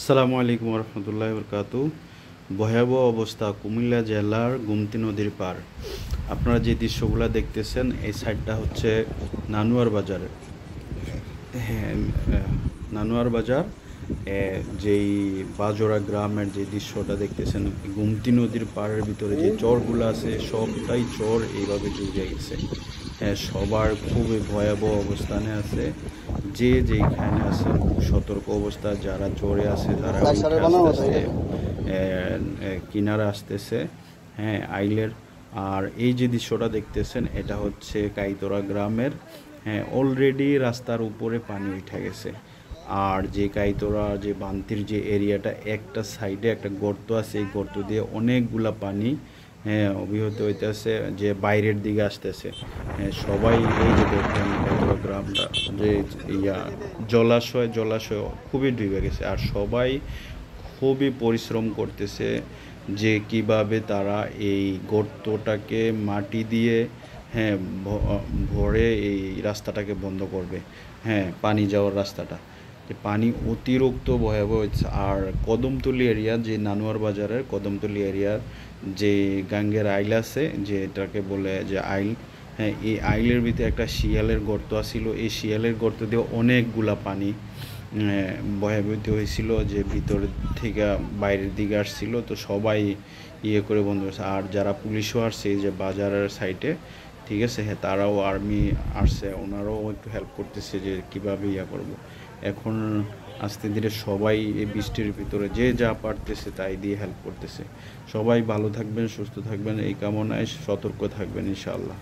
আসসালামু আলাইকুম রহমতুল্লাহি বরকাতু। ভয়াবহ অবস্থা কুমিল্লা জেলার গোমতী নদীর পার। আপনারা যে দৃশ্যগুলো দেখতেছেন এই সাইডটা হচ্ছে নানুয়ার বাজার। হ্যাঁ, নানুয়ার বাজার যেই বাজোরা গ্রামের যে দৃশ্যটা দেখতেছেন, গোমতী নদীর পাড়ের ভিতরে যে চরগুলো আছে সবটাই চর এইভাবে ডুবে গেছে। হ্যাঁ, সবার খুবই ভয়াবহ অবস্থানে আছে। যে যেখানে আছে খুব সতর্ক অবস্থা। যারা চরে আছে তারা আস্তে কিনারা আসতেছে। হ্যাঁ, আইলের। আর এই যে দৃশ্যটা দেখতেছেন এটা হচ্ছে কাইতরা গ্রামের। হ্যাঁ, অলরেডি রাস্তার উপরে পানি উঠে গেছে। আর যে কাইতরা যে বান্তির যে এরিয়াটা, একটা সাইডে একটা গর্ত আছে, এই গর্ত দিয়ে অনেকগুলা পানি অভিহত হইতেছে, যে বাইরের দিকে আসতেছে। সবাই এই যে দেখেন কাইতরা গ্রামটা যে জলাশয় খুবই ডুবে গেছে। আর সবাই খুবই পরিশ্রম করতেছে যে কিভাবে তারা এই গর্তটাকে মাটি দিয়ে ভরে এই রাস্তাটাকে বন্ধ করবে। হ্যাঁ, পানি যাওয়ার রাস্তাটা, যে পানি অতিরিক্ত ভয়াবহ হচ্ছে। আর কদমতলী এরিয়া, যে নানুয়ার বাজারের কদমতলী এরিয়ার যে গাঙ্গের আইল আছে, যে এটাকে বলে যে আইল, হ্যাঁ, এই আইলের ভিতরে একটা শিয়ালের গর্ত আছিল। এই শিয়ালের গর্ত দিয়ে অনেকগুলা পানি বয়াবৃত হয়েছিল, যে ভিতর থেকে বাইরের দিকে আসছিল। তো সবাই করে বন্ধ করছে। আর যারা পুলিশও আসছে এই যে বাজারের সাইডে, ঠিক আছে, হ্যাঁ, তারাও আর্মি আসছে, ওনারাও একটু হেল্প করতেছে যে কীভাবে করব। এখন আস্তে ধীরে সবাই এই বৃষ্টির ভিতরে যে যা পারতেছে তাই দিয়ে হেল্প করতেছে। সবাই ভালো থাকবেন, সুস্থ থাকবেন এই কামনায়, সতর্ক থাকবেন ইনশাআল্লাহ।